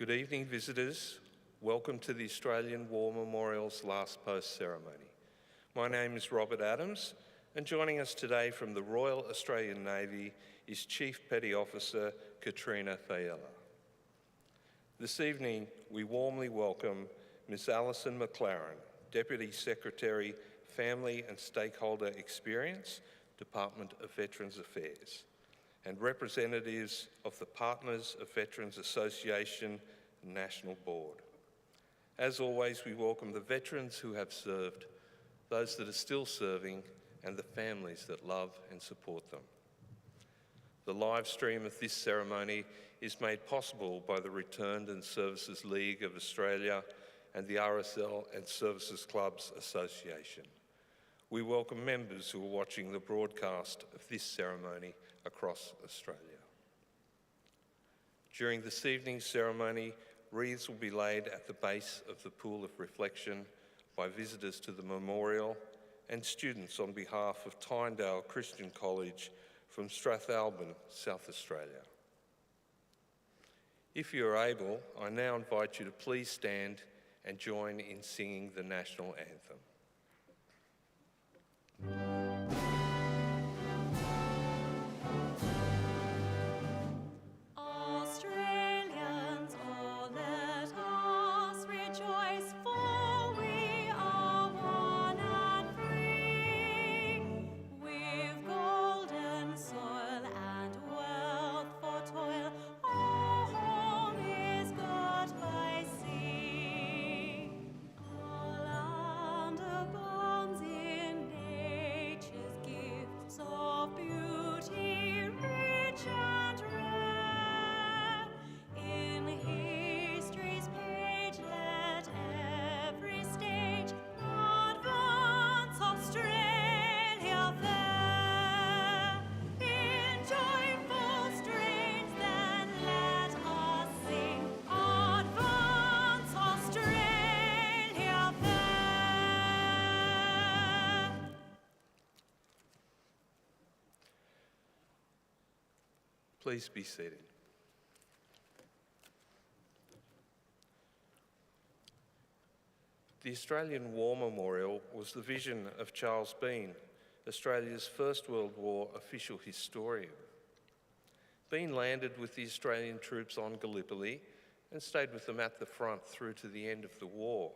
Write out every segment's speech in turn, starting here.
Good evening, visitors. Welcome to the Australian War Memorial's Last Post ceremony. My name is Robert Adams, and joining us today from the Royal Australian Navy is Chief Petty Officer Katrina Thayela. This evening, we warmly welcome Ms. Alison McLaren, Deputy Secretary, Family and Stakeholder Experience, Department of Veterans Affairs, and representatives of the Partners of Veterans Association National Board. As always, we welcome the veterans who have served, those that are still serving, and the families that love and support them. The live stream of this ceremony is made possible by the Returned and Services League of Australia and the RSL and Services Clubs Association. We welcome members who are watching the broadcast of this ceremony across Australia. During this evening's ceremony, wreaths will be laid at the base of the Pool of Reflection by visitors to the memorial and students on behalf of Tynedale Christian College from Strathalbyn, South Australia. If you are able, I now invite you to please stand and join in singing the National Anthem. Please be seated. The Australian War Memorial was the vision of Charles Bean, Australia's First World War official historian. Bean landed with the Australian troops on Gallipoli and stayed with them at the front through to the end of the war.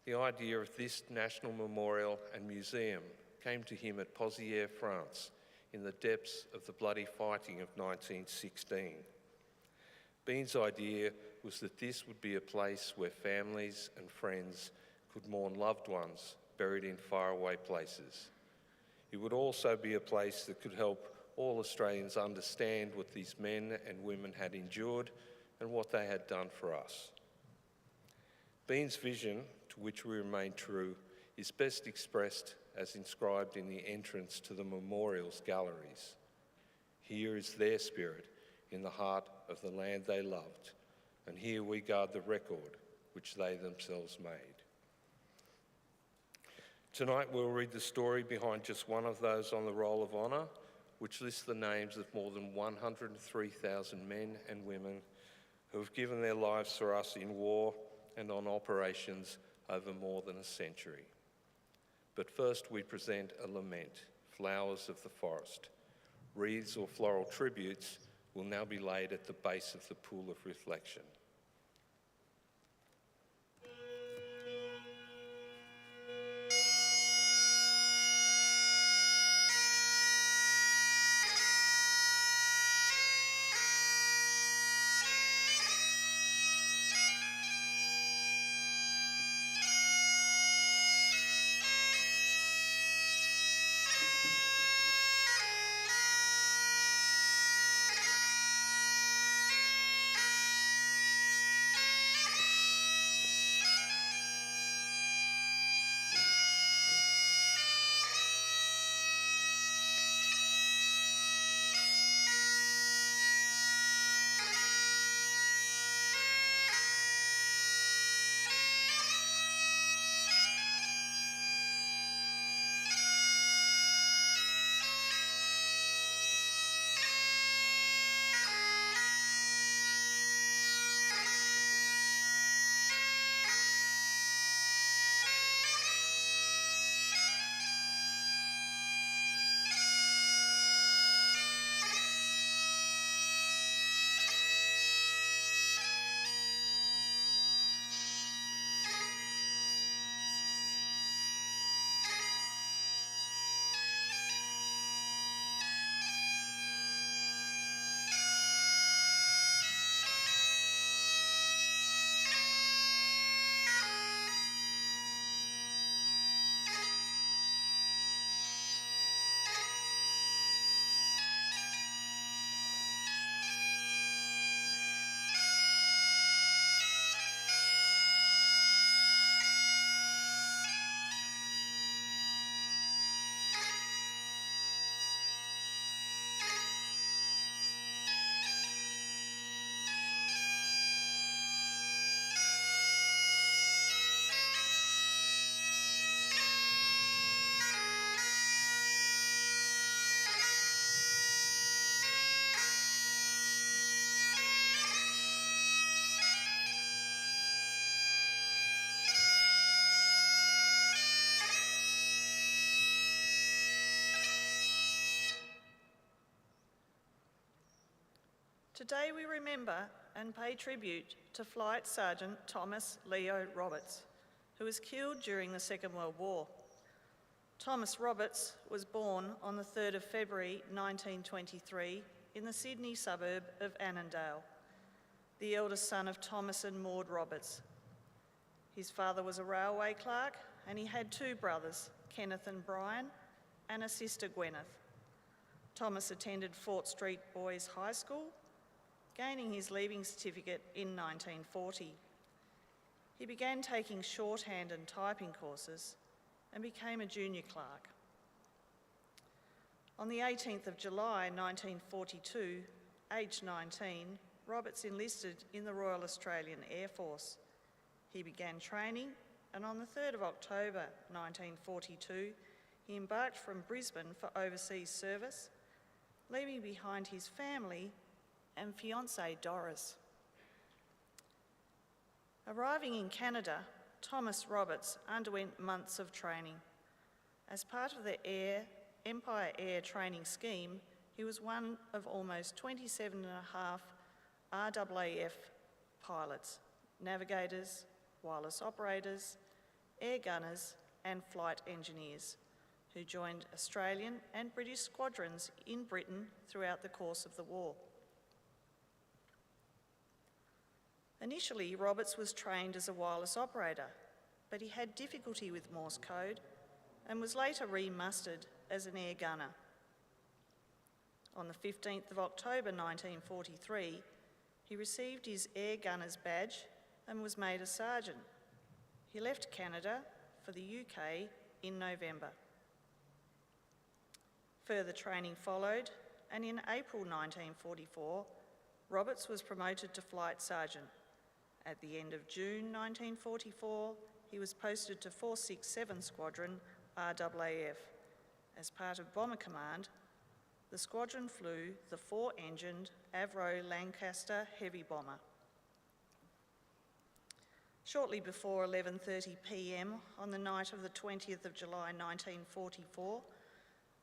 The idea of this national memorial and museum came to him at Pozières, France, in the depths of the bloody fighting of 1916. Bean's idea was that this would be a place where families and friends could mourn loved ones buried in faraway places. It would also be a place that could help all Australians understand what these men and women had endured and what they had done for us. Bean's vision, to which we remain true, is best expressed as inscribed in the entrance to the memorial's galleries. Here is their spirit in the heart of the land they loved, and here we guard the record which they themselves made. Tonight we'll read the story behind just one of those on the Roll of Honour, which lists the names of more than 103,000 men and women who have given their lives for us in war and on operations over more than a century. But first we present a lament, Flowers of the Forest. Wreaths or floral tributes will now be laid at the base of the Pool of Reflection. Today we remember and pay tribute to Flight Sergeant Thomas Leo Roberts, who was killed during the Second World War. Thomas Roberts was born on the 3rd of February 1923 in the Sydney suburb of Annandale, the eldest son of Thomas and Maud Roberts. His father was a railway clerk and he had two brothers, Kenneth and Brian, and a sister, Gwyneth. Thomas attended Fort Street Boys High School, gaining his leaving certificate in 1940. He began taking shorthand and typing courses and became a junior clerk. On the 18th of July 1942, aged 19, Roberts enlisted in the Royal Australian Air Force. He began training, and on the 3rd of October 1942, he embarked from Brisbane for overseas service, leaving behind his family and fiancée Doris. Arriving in Canada, Thomas Roberts underwent months of training. As part of the Empire Air Training Scheme, he was one of almost 27.5 RAAF pilots, navigators, wireless operators, air gunners and flight engineers who joined Australian and British squadrons in Britain throughout the course of the war. Initially, Roberts was trained as a wireless operator, but he had difficulty with Morse code and was later re-mustered as an air gunner. On the 15th of October 1943, he received his air gunner's badge and was made a sergeant. He left Canada for the UK in November. Further training followed, and in April 1944, Roberts was promoted to flight sergeant. At the end of June 1944, he was posted to 467 Squadron RAAF. As part of Bomber Command, the squadron flew the four-engined Avro Lancaster heavy bomber. Shortly before 11:30 p.m. on the night of the 20th of July 1944,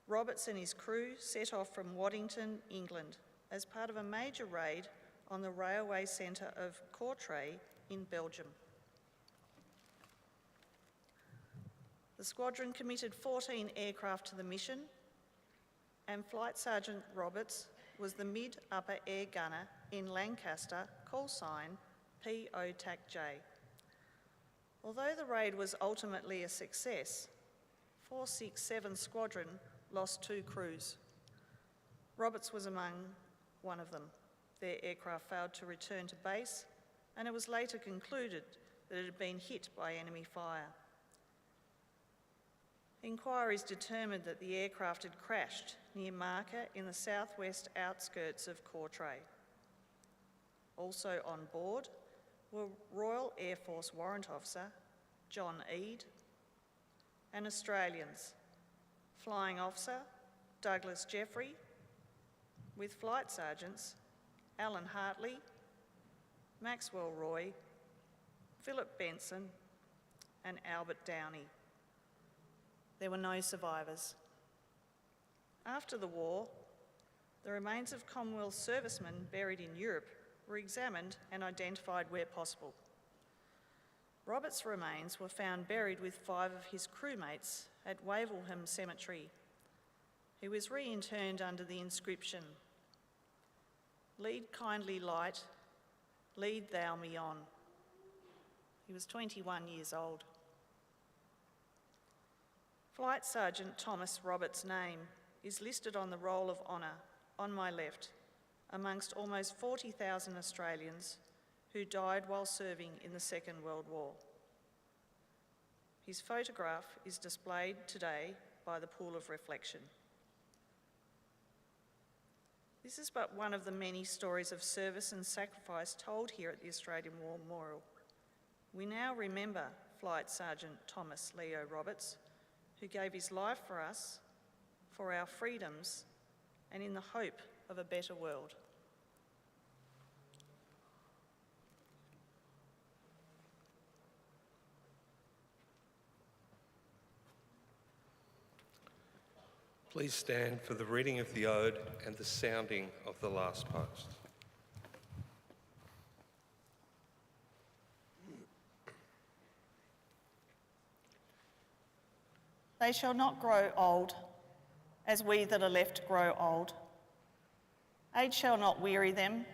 Roberts and his crew set off from Waddington, England, as part of a major raid on the railway centre of Courtrai in Belgium. The squadron committed 14 aircraft to the mission, and Flight Sergeant Roberts was the mid-upper air gunner in Lancaster, call sign PO-TAC-J. Although the raid was ultimately a success, 467 Squadron lost two crews. Roberts was among one of them. Their aircraft failed to return to base, and it was later concluded that it had been hit by enemy fire. Inquiries determined that the aircraft had crashed near Marker in the southwest outskirts of Courtrai. Also on board were Royal Air Force Warrant Officer John Eade and Australians, Flying Officer Douglas Jeffrey, with Flight Sergeants Alan Hartley, Maxwell Roy, Philip Benson and Albert Downey. There were no survivors. After the war, the remains of Commonwealth servicemen buried in Europe were examined and identified where possible. Roberts' remains were found buried with 5 of his crewmates at Wavelham Cemetery. He was reinterred under the inscription, "Lead kindly light, lead thou me on." He was 21 years old. Flight Sergeant Thomas Roberts' name is listed on the Roll of Honour on my left, amongst almost 40,000 Australians who died while serving in the Second World War. His photograph is displayed today by the Pool of Reflection. This is but one of the many stories of service and sacrifice told here at the Australian War Memorial. We now remember Flight Sergeant Thomas Leo Roberts, who gave his life for us, for our freedoms, and in the hope of a better world. Please stand for the reading of the Ode and the sounding of the last post. They shall not grow old, as we that are left grow old. Age shall not weary them,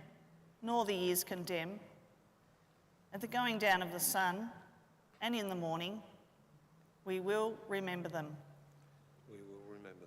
nor the years condemn. At the going down of the sun and in the morning, we will remember them. We will remember them.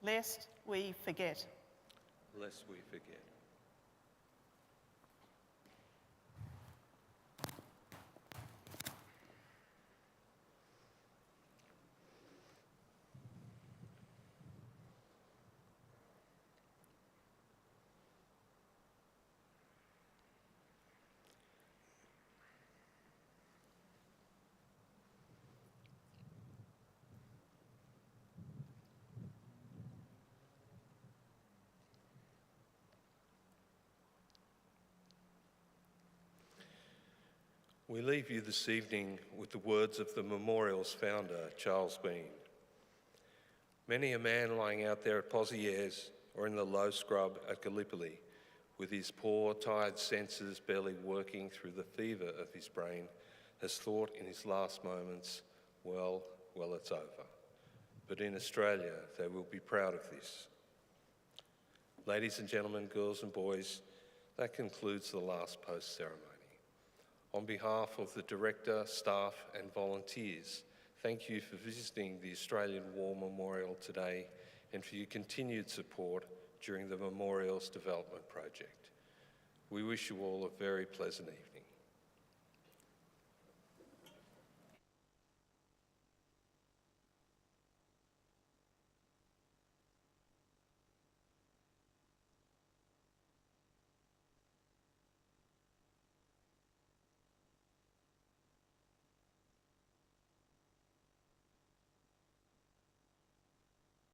Lest we forget. Lest we forget. We leave you this evening with the words of the memorial's founder, Charles Bean. Many a man lying out there at Pozieres or in the low scrub at Gallipoli, with his poor, tired senses barely working through the fever of his brain, has thought in his last moments, well, it's over. But in Australia, they will be proud of this. Ladies and gentlemen, girls and boys, that concludes the last post ceremony. On behalf of the Director, staff and volunteers, thank you for visiting the Australian War Memorial today and for your continued support during the Memorial's development project. We wish you all a very pleasant evening.